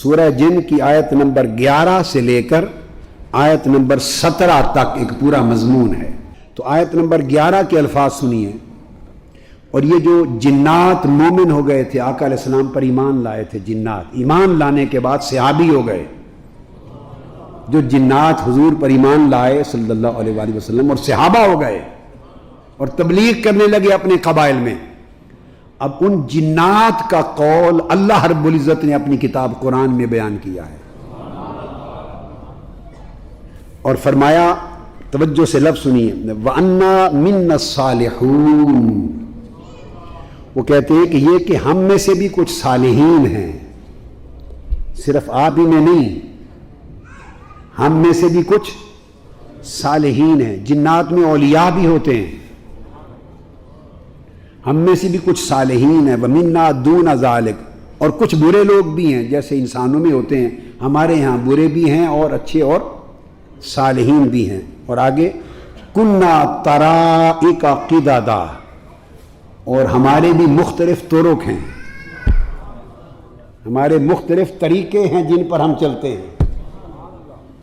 سورہ جن کی آیت نمبر 11 سے لے کر آیت نمبر 17 تک ایک پورا مضمون ہے. تو آیت نمبر 11 کے الفاظ سنیے. اور یہ جو جنات مومن ہو گئے تھے، آقا علیہ السلام پر ایمان لائے تھے، جنات ایمان لانے کے بعد صحابی ہو گئے. جو جنات حضور پر ایمان لائے صلی اللہ علیہ وآلہ وسلم اور صحابہ ہو گئے اور تبلیغ کرنے لگے اپنے قبائل میں. اب ان جنات کا قول اللہ رب العزت نے اپنی کتاب قرآن میں بیان کیا ہے اور فرمایا، توجہ سے لفظ سنیے، وَأَنَّا مِنَّا الصَّالِحُونَ. وہ کہتے ہیں کہ یہ کہ ہم میں سے بھی کچھ صالحین ہیں، صرف آپ ہی میں نہیں، ہم میں سے بھی کچھ صالحین ہیں. جنات میں اولیاء بھی ہوتے ہیں، ہم میں سے بھی کچھ صالحین ہیں. وَمِنَّا دُونَ ذَلِكَ. اور کچھ برے لوگ بھی ہیں جیسے انسانوں میں ہوتے ہیں، ہمارے یہاں برے بھی ہیں اور اچھے اور صالحین بھی ہیں. اور آگے کُنَّا طَرَائِقَ قِدَدًا. اور ہمارے بھی مختلف طرق ہیں، ہمارے مختلف طریقے ہیں جن پر ہم چلتے ہیں.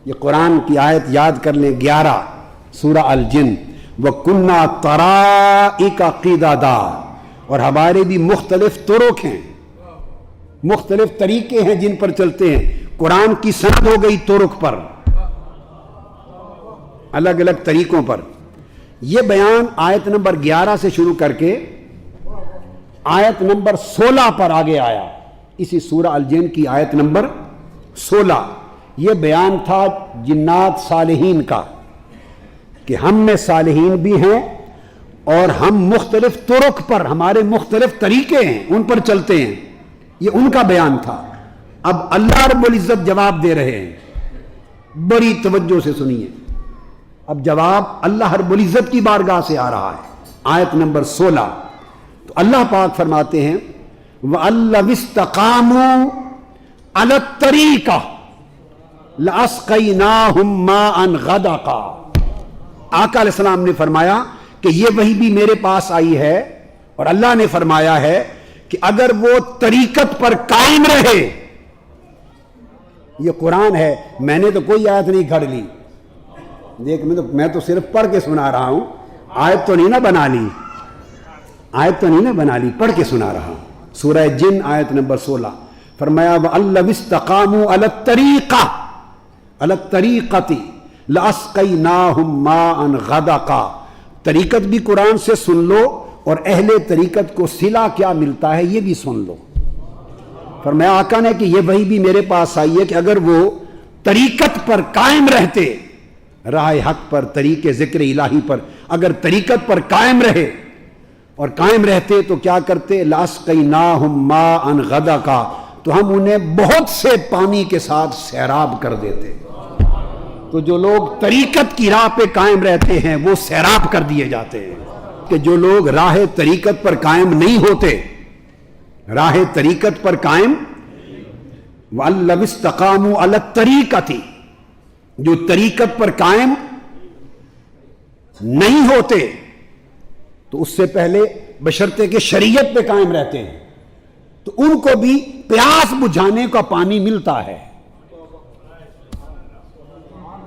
یہ قرآن کی آیت یاد کر لیں، 11 سورہ الجن. وَكُنَّا طَرَائِقَ قِدَدًا. اور ہمارے بھی مختلف طرق ہیں، مختلف طریقے ہیں جن پر چلتے ہیں. قرآن کی سند ہو گئی طرق پر، الگ الگ طریقوں پر. یہ بیان آیت نمبر 11 سے شروع کر کے آیت نمبر 16 پر آگے آیا. اسی سورہ الجن کی آیت نمبر 16. یہ بیان تھا جنات صالحین کا کہ ہم میں صالحین بھی ہیں اور ہم مختلف طرق پر، ہمارے مختلف طریقے ہیں، ان پر چلتے ہیں. یہ ان کا بیان تھا. اب اللہ رب العزت جواب دے رہے ہیں، بڑی توجہ سے سنیے. اب جواب اللہ رب العزت کی بارگاہ سے آ رہا ہے. آیت نمبر 16. تو اللہ پاک فرماتے ہیں وَأَلَّوِ اسْتَقَامُوا عَلَى الطَّرِيقَةِ لَأَسْقَيْنَاهُمْ مَاءً غَدَقًا. آقا علیہ السلام نے فرمایا کہ یہ وحی بھی میرے پاس آئی ہے اور اللہ نے فرمایا ہے کہ اگر وہ طریقت پر قائم رہے. یہ قرآن ہے، میں نے تو کوئی آیت نہیں گھڑ لی. دیکھ میں تو صرف پڑھ کے سنا رہا ہوں، آیت تو نہیں نہ بنا لی، آیت تو نہیں نہ بنا لی، پڑھ کے سنا رہا ہوں. سورہ جن آیت نمبر 16 فرمایا وَأَلَّوِ اسْتَقَامُوا عَلَى الطَّرِيقَةِ عَلَى الطَّرِيقَةِ لَأَسْقَيْنَاهُمْ مَاءً غَدَقًا. طریقت بھی قرآن سے سن لو اور اہل طریقت کو صلہ کیا ملتا ہے یہ بھی سن لو. فرمایا آقا نے کہ یہ وحی بھی میرے پاس آئی ہے کہ اگر وہ طریقت پر قائم رہتے، راہ حق پر، طریق ذکر الہی پر، اگر طریقت پر قائم رہے اور قائم رہتے تو کیا کرتے؟ لَأَسْقَيْنَاهُمْ مَاءً غَدَقًا. تو ہم انہیں بہت سے پانی کے ساتھ سیراب کر دیتے. تو جو لوگ طریقت کی راہ پہ قائم رہتے ہیں وہ سیراب کر دیے جاتے ہیں. کہ جو لوگ راہ طریقت پر قائم نہیں ہوتے، راہ طریقت پر قائم، وَأَلَّوِ اسْتَقَامُوا عَلَى الطَّرِيقَةِ، جو طریقت پر قائم نہیں ہوتے تو اس سے پہلے بشرطے کہ شریعت پہ قائم رہتے ہیں تو ان کو بھی پیاس بجھانے کا پانی ملتا ہے.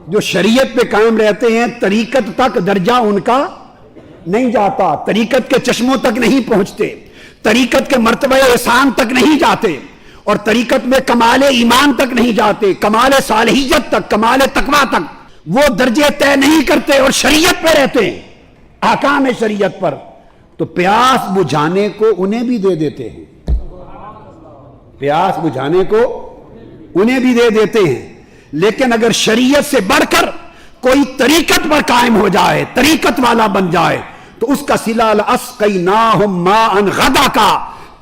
جو شریعت پہ قائم رہتے ہیں طریقت تک درجہ ان کا نہیں جاتا، طریقت کے چشموں تک نہیں پہنچتے، طریقت کے مرتبہ احسان تک نہیں جاتے اور طریقت میں کمال ایمان تک نہیں جاتے، کمال صالحیت تک، کمال تقویٰ تک وہ درجے طے نہیں کرتے اور شریعت پہ رہتے ہیں، احکام شریعت پر. تو پیاس بجھانے کو انہیں بھی دے دیتے ہیں، پیاس بجھانے کو انہیں بھی دے دیتے ہیں. لیکن اگر شریعت سے بڑھ کر کوئی طریقت پر قائم ہو جائے، طریقت والا بن جائے تو اس کا صلہ لَأَسْقَيْنَاهُمْ مَاءً غَدَقًا.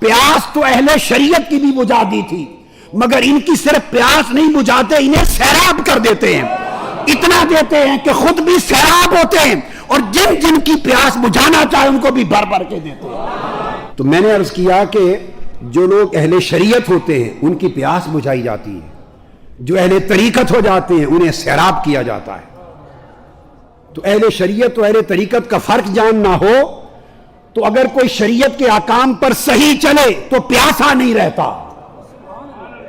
پیاس تو اہل شریعت کی بھی بجھا دی تھی مگر ان کی صرف پیاس نہیں بجھاتے، انہیں سیراب کر دیتے ہیں. اتنا دیتے ہیں کہ خود بھی سیراب ہوتے ہیں اور جن جن کی پیاس بجھانا چاہے ان کو بھی بھر بھر کے دیتے ہیں. تو میں نے عرض کیا کہ جو لوگ اہل شریعت ہوتے ہیں ان کی پیاس بجھائی جاتی ہے، جو اہل طریقت ہو جاتے ہیں انہیں سیراب کیا جاتا ہے. تو اہل شریعت و اہل طریقت کا فرق جاننا ہو تو اگر کوئی شریعت کے احکام پر صحیح چلے تو پیاسا نہیں رہتا،